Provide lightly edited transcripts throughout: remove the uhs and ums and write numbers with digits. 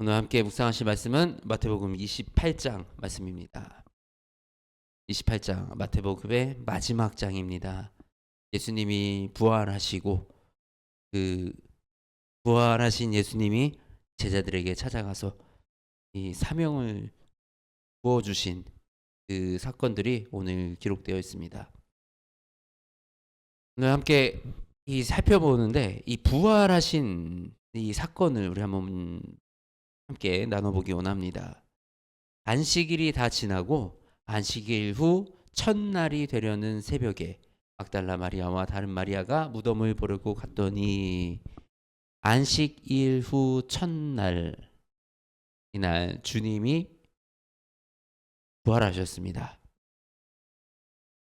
오늘 함께 묵상하실 말씀은 마태복음 28장 말씀입니다. 28장 마태복음의 마지막 장입니다. 예수님이 부활하시고 그 부활하신 예수님이 제자들에게 찾아가서 이 사명을 부어주신 그 사건들이 오늘 기록되어 있습니다. 오늘 함께 살펴보는데 이 부활하신 이 사건을 우리 한번 함께 나눠보기 원합니다. 안식일이 다 지나고 안식일 후 첫날이 되려는 새벽에 막달라 마리아와 다른 마리아가 무덤을 보려고 갔더니 안식일 후 첫날 이날 주님이 부활하셨습니다.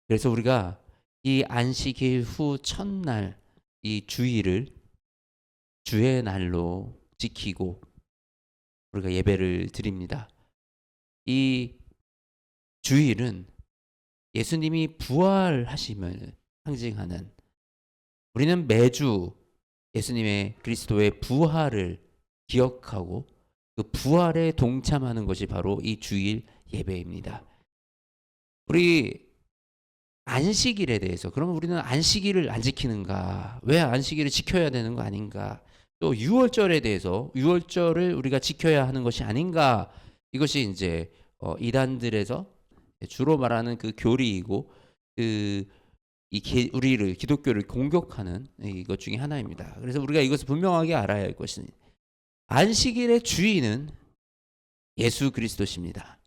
그래서 우리가 이 안식일 후 첫날 이 주일을 주의 날로 지키고 우리가 예배를 드립니다. 이 주일은 예수님이 부활하심을 상징하는, 우리는 매주 예수님의 그리스도의 부활을 기억하고 그 부활에 동참하는 것이 바로 이 주일 예배입니다. 우리 안식일에 대해서, 그러면 우리는 안식일을 안 지키는가? 왜 안식일을 지켜야 되는 거 아닌가? 또 유월절에 대해서 유월절을 우리가 지켜야 하는 것이 아닌가? 이것이 이제 이단들에서 주로 말하는 그 교리이고 우리를 기독교를 공격하는 이것 중에 하나입니다. 그래서 우리가 이것을 분명하게 알아야 할 것은 안식일의 주인은 예수 그리스도십니다.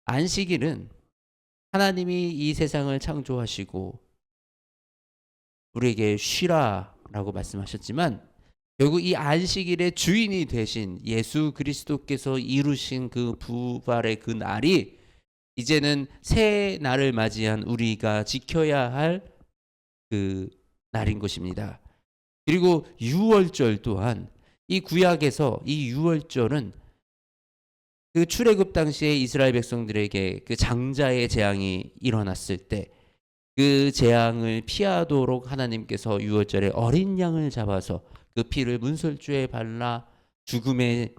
안식일은 하나님이 이 세상을 창조하시고 우리에게 쉬라라고 말씀하셨지만 결국 이 안식일의 주인이 되신 예수 그리스도께서 이루신 그 부활의 그 날이 이제는 새 날을 맞이한 우리가 지켜야 할 그 날인 것입니다. 그리고 유월절 또한 이 구약에서 이 유월절은 그 출애굽 당시에 이스라엘 백성들에게 그 장자의 재앙이 일어났을 때 그 재앙을 피하도록 하나님께서 유월절에 어린 양을 잡아서 그 피를 문설주에 발라 죽음의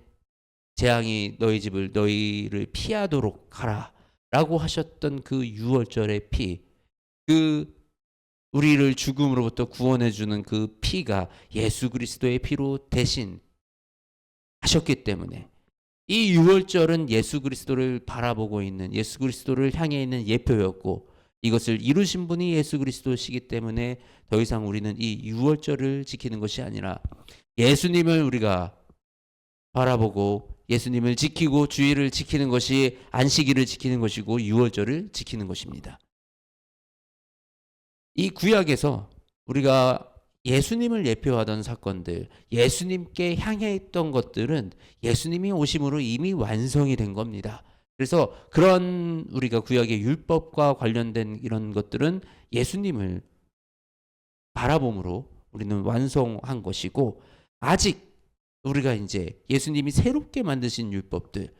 재앙이 너희를 피하도록 하라라고 하셨던 그 유월절의 피, 그 우리를 죽음으로부터 구원해 주는 그 피가 예수 그리스도의 피로 대신 하셨기 때문에 이 유월절은 예수 그리스도를 바라보고 있는, 예수 그리스도를 향해 있는 예표였고 이것을 이루신 분이 예수 그리스도시기 때문에 더 이상 우리는 이 유월절을 지키는 것이 아니라 예수님을 우리가 바라보고 예수님을 지키고 주일을 지키는 것이 안식일을 지키는 것이고 유월절을 지키는 것입니다. 이 구약에서 우리가 예수님을 예표하던 사건들, 예수님께 향해 있던 것들은 예수님이 오심으로 이미 완성이 된 겁니다. 그래서 그런 우리가 구약의 율법과 관련된 이런 것들은 예수님을 바라봄으로 우리는 완성한 것이고, 아직 우리가 이제 예수님이 새롭게 만드신 율법들,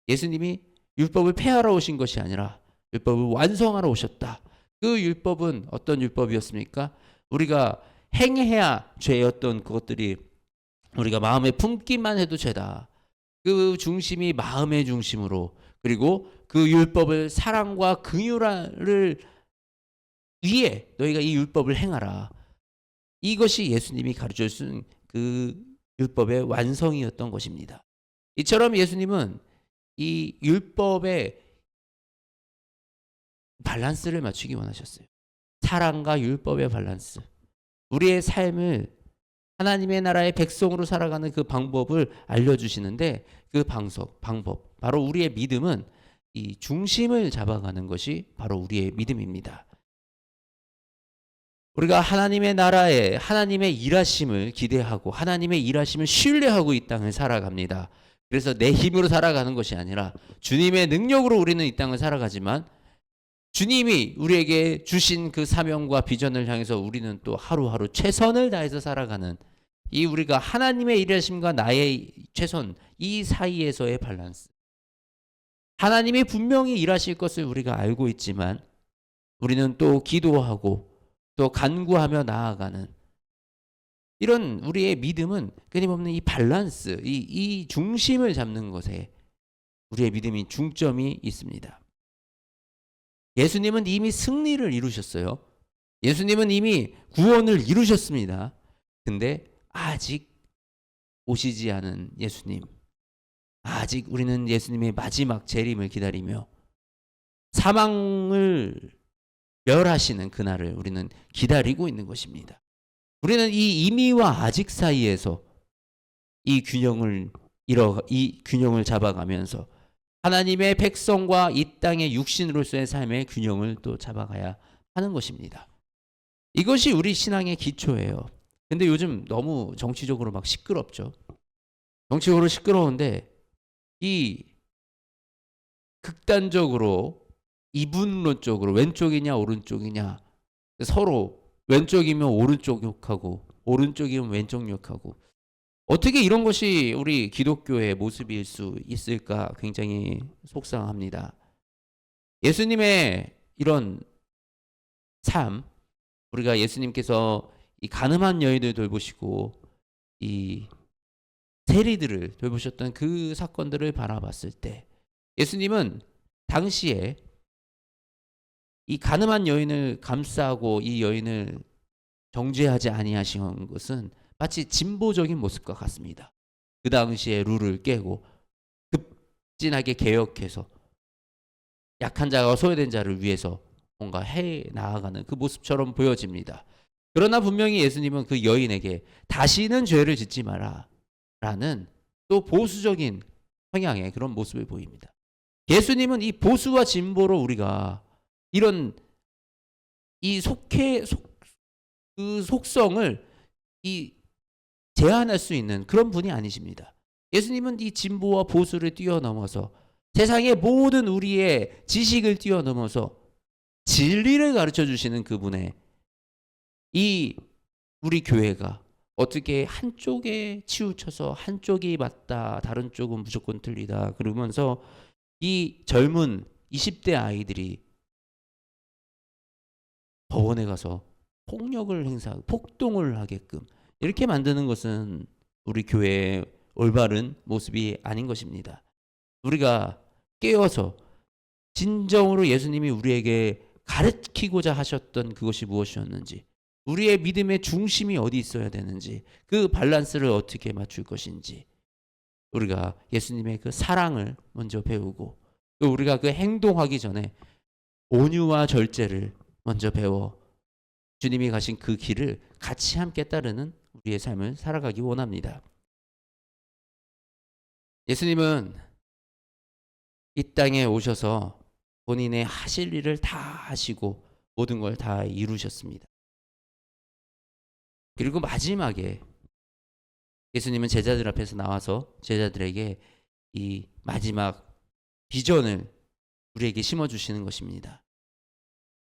예수님이 율법을 폐하러 오신 것이 아니라 율법을 완성하러 오셨다. 그 율법은 어떤 율법이었습니까? 우리가 행해야 죄였던 그것들이 우리가 마음에 품기만 해도 죄다. 그 중심이 마음의 중심으로, 그리고 그 율법을 사랑과 긍휼을 위해 너희가 이 율법을 행하라. 이것이 예수님이 가르쳐 준 그 율법의 완성이었던 것입니다. 이처럼 예수님은 이 율법의 밸런스를 맞추기 원하셨어요. 사랑과 율법의 밸런스. 우리의 삶을 하나님의 나라의 백성으로 살아가는 그 방법을 알려주시는데 그 방법, 바로 우리의 믿음은 이 중심을 잡아가는 것이 바로 우리의 믿음입니다. 우리가 하나님의 나라에 하나님의 일하심을 기대하고 하나님의 일하심을 신뢰하고 이 땅을 살아갑니다. 그래서 내 힘으로 살아가는 것이 아니라 주님의 능력으로 우리는 이 땅을 살아가지만 주님이 우리에게 주신 그 사명과 비전을 향해서 우리는 또 하루하루 최선을 다해서 살아가는, 이 우리가 하나님의 일하심과 나의 최선, 이 사이에서의 밸런스. 하나님이 분명히 일하실 것을 우리가 알고 있지만 우리는 또 기도하고 또 간구하며 나아가는, 이런 우리의 믿음은 끊임없는 이 밸런스, 이 중심을 잡는 것에 우리의 믿음이 중점이 있습니다. 예수님은 이미 승리를 이루셨어요. 예수님은 이미 구원을 이루셨습니다. 근데 아직 오시지 않은 예수님, 아직 우리는 예수님의 마지막 재림을 기다리며 사망을 멸하시는 그날을 우리는 기다리고 있는 것입니다. 우리는 이 이미와 아직 사이에서 이 균형을 잡아가면서 하나님의 백성과 이 땅의 육신으로서의 삶의 균형을 또 잡아가야 하는 것입니다. 이것이 우리 신앙의 기초예요. 근데 요즘 너무 정치적으로 막 시끄럽죠. 정치적으로 시끄러운데 이 극단적으로 이분론적으로 왼쪽이냐 오른쪽이냐 서로 왼쪽이면 오른쪽 욕하고 오른쪽이면 왼쪽 욕하고 어떻게 이런 것이 우리 기독교의 모습일 수 있을까 굉장히 속상합니다. 예수님의 이런 삶, 우리가 예수님께서 이 가늠한 여인을 돌보시고 이 세리들을 돌보셨던 그 사건들을 바라봤을 때 예수님은 당시에 이 가늠한 여인을 감싸고 이 여인을 정죄하지 아니하신 것은 마치 진보적인 모습과 같습니다. 그 당시에 룰을 깨고 급진하게 개혁해서 약한 자가 소외된 자를 위해서 뭔가 해 나아가는 그 모습처럼 보여집니다. 그러나 분명히 예수님은 그 여인에게 다시는 죄를 짓지 마라 라는 또 보수적인 성향의 그런 모습을 보입니다. 예수님은 이 보수와 진보로 우리가 이런 이 그 속성을 이 제한할 수 있는 그런 분이 아니십니다. 예수님은 이 진보와 보수를 뛰어넘어서 세상의 모든 우리의 지식을 뛰어넘어서 진리를 가르쳐 주시는 그분의 이 우리 교회가 어떻게 한쪽에 치우쳐서 한쪽이 맞다 다른 쪽은 무조건 틀리다 그러면서 이 젊은 20대 아이들이 법원에 가서 폭력을 행사하고 폭동을 하게끔 이렇게 만드는 것은 우리 교회의 올바른 모습이 아닌 것입니다. 우리가 깨어서 진정으로 예수님이 우리에게 가르치고자 하셨던 그것이 무엇이었는지, 우리의 믿음의 중심이 어디 있어야 되는지, 그 밸런스를 어떻게 맞출 것인지, 우리가 예수님의 그 사랑을 먼저 배우고 또 우리가 그 행동하기 전에 온유와 절제를 먼저 배워 주님이 가신 그 길을 같이 함께 따르는 우리의 삶을 살아가기 원합니다. 예수님은 이 땅에 오셔서 본인의 하실 일을 다 하시고 모든 걸 다 이루셨습니다. 그리고 마지막에 예수님은 제자들 앞에서 나와서 제자들에게 이 마지막 비전을 우리에게 심어주시는 것입니다.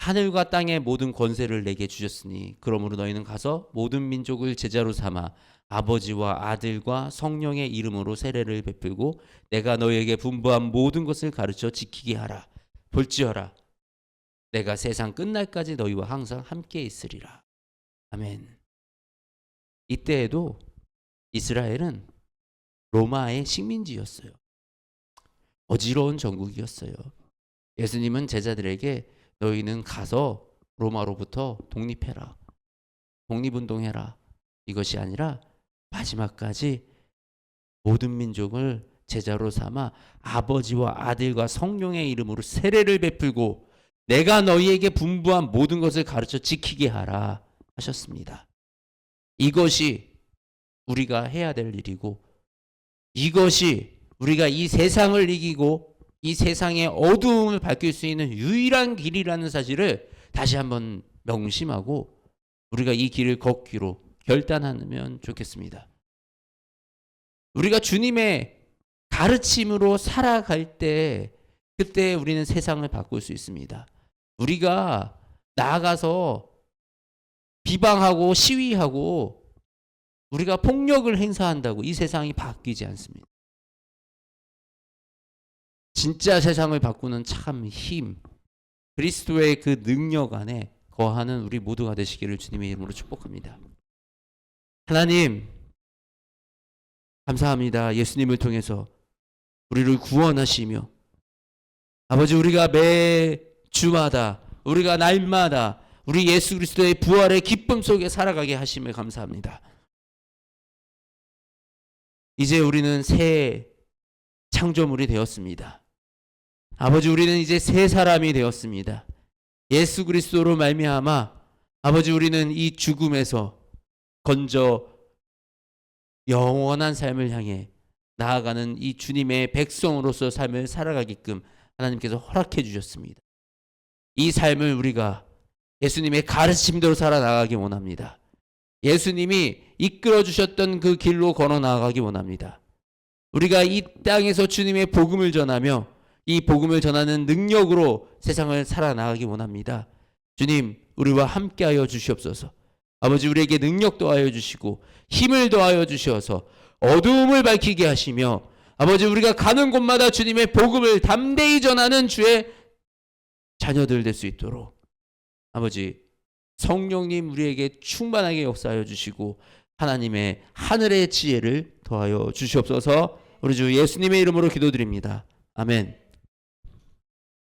하늘과 땅의 모든 권세를 내게 주셨으니 그러므로 너희는 가서 모든 민족을 제자로 삼아 아버지와 아들과 성령의 이름으로 세례를 베풀고 내가 너희에게 분부한 모든 것을 가르쳐 지키게 하라. 볼지어라 내가 세상 끝날까지 너희와 항상 함께 있으리라. 아멘. 이때에도 이스라엘은 로마의 식민지였어요. 어지러운 정국이었어요. 예수님은 제자들에게 너희는 가서 로마로부터 독립해라. 독립운동해라. 이것이 아니라 마지막까지 모든 민족을 제자로 삼아 아버지와 아들과 성령의 이름으로 세례를 베풀고 내가 너희에게 분부한 모든 것을 가르쳐 지키게 하라 하셨습니다. 이것이 우리가 해야 될 일이고 이것이 우리가 이 세상을 이기고 이 세상의 어두움을 밝힐 수 있는 유일한 길이라는 사실을 다시 한번 명심하고 우리가 이 길을 걷기로 결단하면 좋겠습니다. 우리가 주님의 가르침으로 살아갈 때 그때 우리는 세상을 바꿀 수 있습니다. 우리가 나아가서 비방하고 시위하고 우리가 폭력을 행사한다고 이 세상이 바뀌지 않습니다. 진짜 세상을 바꾸는 참 힘, 그리스도의 그 능력 안에 거하는 우리 모두가 되시기를 주님의 이름으로 축복합니다. 하나님 감사합니다. 예수님을 통해서 우리를 구원하시며 아버지 우리가 매 주마다 우리가 날마다 우리 예수 그리스도의 부활의 기쁨 속에 살아가게 하심을 감사합니다. 이제 우리는 새 창조물이 되었습니다. 아버지 우리는 이제 새 사람이 되었습니다. 예수 그리스도로 말미암아 아버지 우리는 이 죽음에서 건져 영원한 삶을 향해 나아가는 이 주님의 백성으로서 삶을 살아가게끔 하나님께서 허락해 주셨습니다. 이 삶을 우리가 예수님의 가르침대로 살아나가기 원합니다. 예수님이 이끌어 주셨던 그 길로 걸어 나아가기 원합니다. 우리가 이 땅에서 주님의 복음을 전하며 이 복음을 전하는 능력으로 세상을 살아나가기 원합니다. 주님, 우리와 함께하여 주시옵소서. 아버지 우리에게 능력 더하여 주시고 힘을 더하여 주셔서 어두움을 밝히게 하시며 아버지 우리가 가는 곳마다 주님의 복음을 담대히 전하는 주의 자녀들 될 수 있도록 아버지 성령님 우리에게 충만하게 역사하여 주시고 하나님의 하늘의 지혜를 더하여 주시옵소서. 우리 주 예수님의 이름으로 기도드립니다. 아멘.